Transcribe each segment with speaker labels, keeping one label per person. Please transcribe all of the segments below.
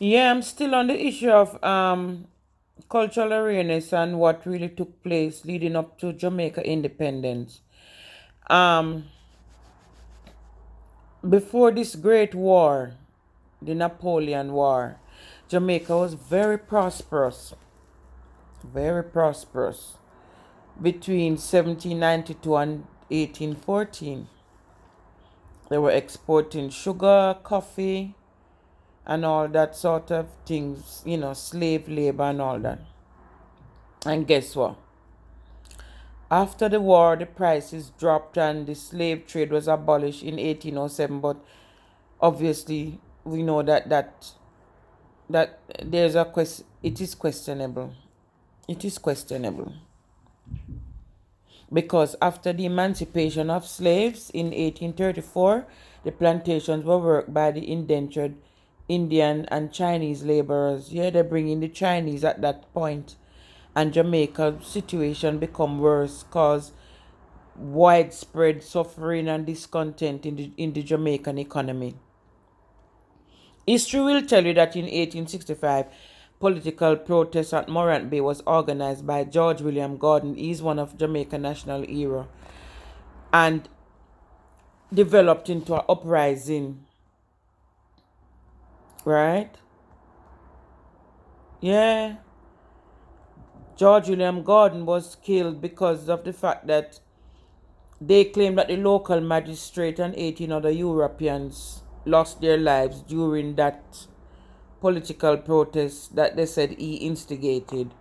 Speaker 1: Yeah, I'm still on the issue of cultural awareness and what really took place leading up to Jamaica independence. Um, Before this great war, the Napoleon War, Jamaica was very prosperous between 1792 and 1814. They were exporting sugar, coffee, and all that sort of things, slave labor and all that. And guess what? After the war, the prices dropped and the slave trade was abolished in 1807. But obviously, we know that there's a question. It is questionable. It is questionable because after the emancipation of slaves in 1834, the plantations were worked by the indentured Indian and Chinese laborers. Yeah, they bring in the Chinese at that point, and Jamaica situation become worse cause widespread suffering and discontent in the Jamaican economy. History will tell you that in 1865, political protest at Morant Bay was organized by George William Gordon. He's one of Jamaica national hero and developed into an uprising, right? Yeah. George William Gordon was killed because of the fact that they claimed that the local magistrate and 18 other Europeans lost their lives during that political protest that they said he instigated.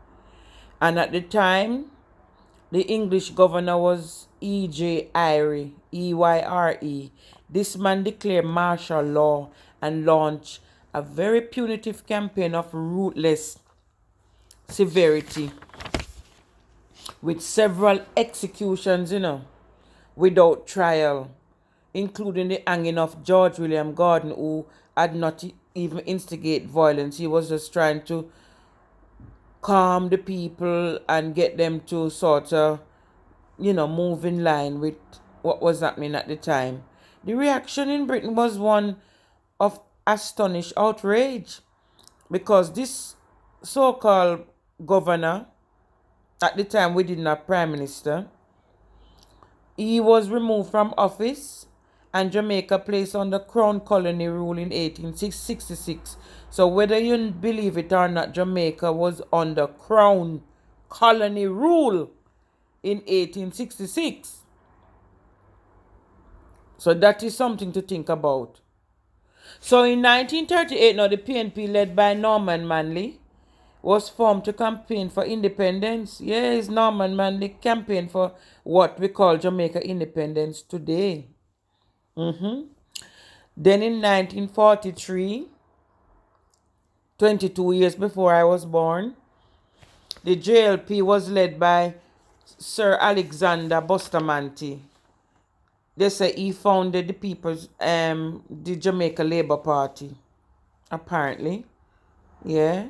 Speaker 1: And at the time, the English governor was E.J. Eyre, EYRE. This man declared martial law and launched a very punitive campaign of ruthless severity with several executions, without trial, including the hanging of George William Gordon, who had not even instigate violence. He was just trying to calm the people and get them to sort of, move in line with what was happening at the time. The reaction in Britain was one of astonished outrage because this so called governor, at the time we didn't have prime minister, he was removed from office and Jamaica placed under Crown Colony rule in 1866. So whether you believe it or not, Jamaica was under Crown Colony rule in 1866. So that is something to think about. So in 1938, now the PNP led by Norman Manley was formed to campaign for independence. Yes, Norman Manley campaigned for what we call Jamaica independence today. Then in 1943, 22 years before I was born, the JLP was led by Sir Alexander Bustamante. They say he founded the Jamaica Labour Party, apparently. Yeah.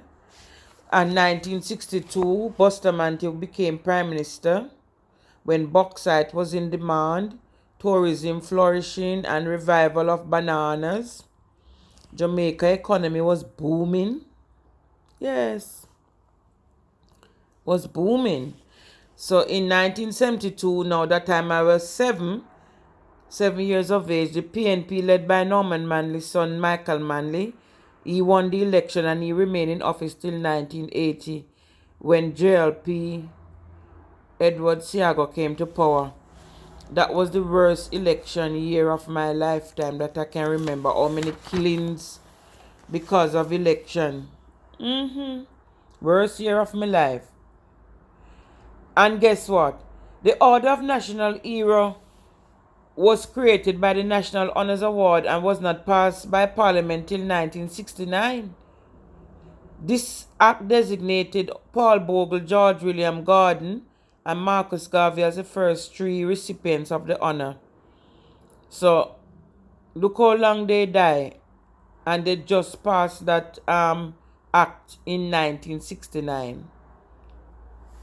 Speaker 1: And 1962, Bustamante became prime minister when bauxite was in demand, tourism flourishing, and revival of bananas. Jamaica economy was booming. Yes, was booming. So in 1972, now that time I was 7 years of age, the PNP led by Norman Manley's son Michael Manley, he won the election and he remained in office till 1980 when JLP Edward Siago came to power. That was the worst election year of my lifetime that I can remember. How many killings because of election. Worst year of my life. And guess what? The Order of National Hero was created by the National Honours Award and was not passed by Parliament till 1969. This act designated Paul Bogle, George William Gordon, and Marcus Garvey as the first three recipients of the honor. So, look how long they die, and they just passed that act in 1969.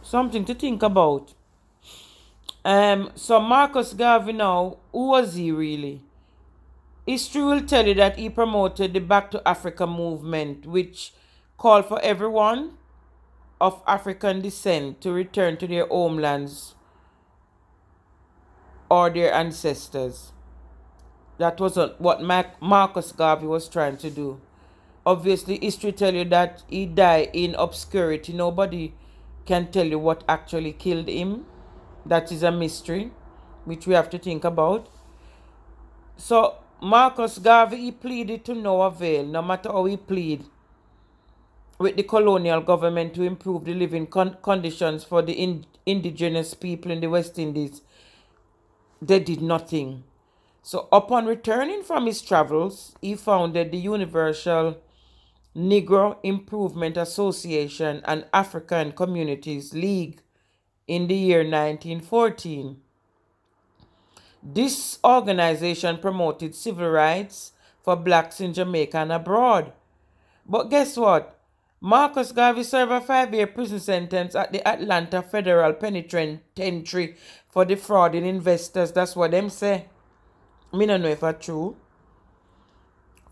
Speaker 1: Something to think about. So Marcus Garvey now, who was he really? History will tell you that he promoted the Back to Africa movement, which called for everyone of African descent to return to their homelands or their ancestors. That was what Marcus Garvey was trying to do. Obviously, history tell you that he died in obscurity. Nobody can tell you what actually killed him. That is a mystery, which we have to think about. So, Marcus Garvey, he pleaded to no avail, no matter how he pleaded with the colonial government to improve the living conditions for the indigenous people in the West Indies. They did nothing. So, upon returning from his travels, he founded the Universal Negro Improvement Association and African Communities League in the year 1914. This organization promoted civil rights for blacks in Jamaica and abroad. But guess what? Marcus Garvey served a 5-year prison sentence at the Atlanta Federal Penitentiary for defrauding investors. That's what them say. Me don't know if it's true.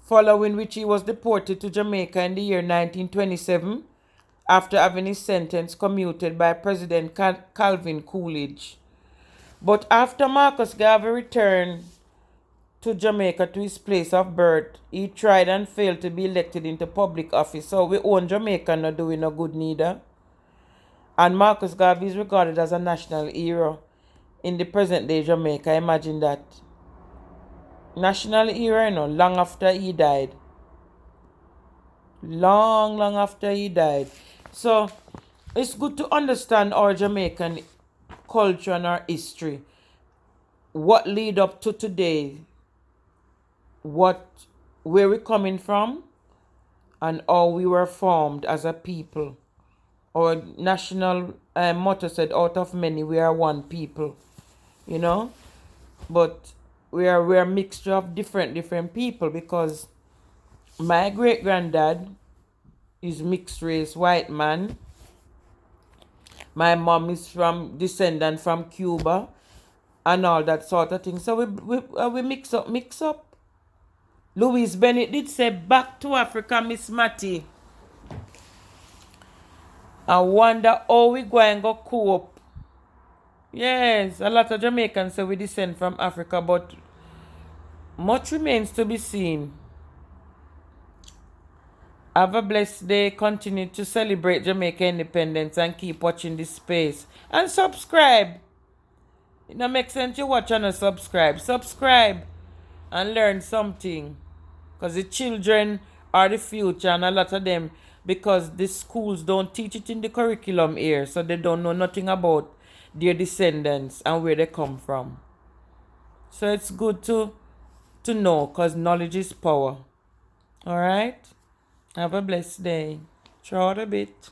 Speaker 1: Following which he was deported to Jamaica in the year 1927 after having his sentence commuted by President Calvin Coolidge. But after Marcus Garvey returned to Jamaica to his place of birth, he tried and failed to be elected into public office. So we own Jamaica not doing no good neither. And Marcus Garvey is regarded as a national hero in the present day Jamaica. Imagine that. National hero, long after he died. Long after he died. So it's good to understand our Jamaican culture and our history. What lead up to today, where we're coming from, and how we were formed as a people. Our national motto said, out of many we are one people, but we are a mixture of different people, because my great granddad is mixed race white man. My mom is from descendant from Cuba and all that sort of thing. So we mix up. Louise Bennett did say, back to Africa, Miss Matty. I wonder how we going to cope. Yes, a lot of Jamaicans say we descend from Africa, but much remains to be seen. Have a blessed day. Continue to celebrate Jamaica independence and keep watching this space. And subscribe. It don't make sense you watch and subscribe. Subscribe and learn something. Because the children are the future, and a lot of them, because the schools don't teach it in the curriculum here, so they don't know nothing about their descendants and where they come from. So it's good to know, because knowledge is power. Alright? Have a blessed day. Throw out a bit.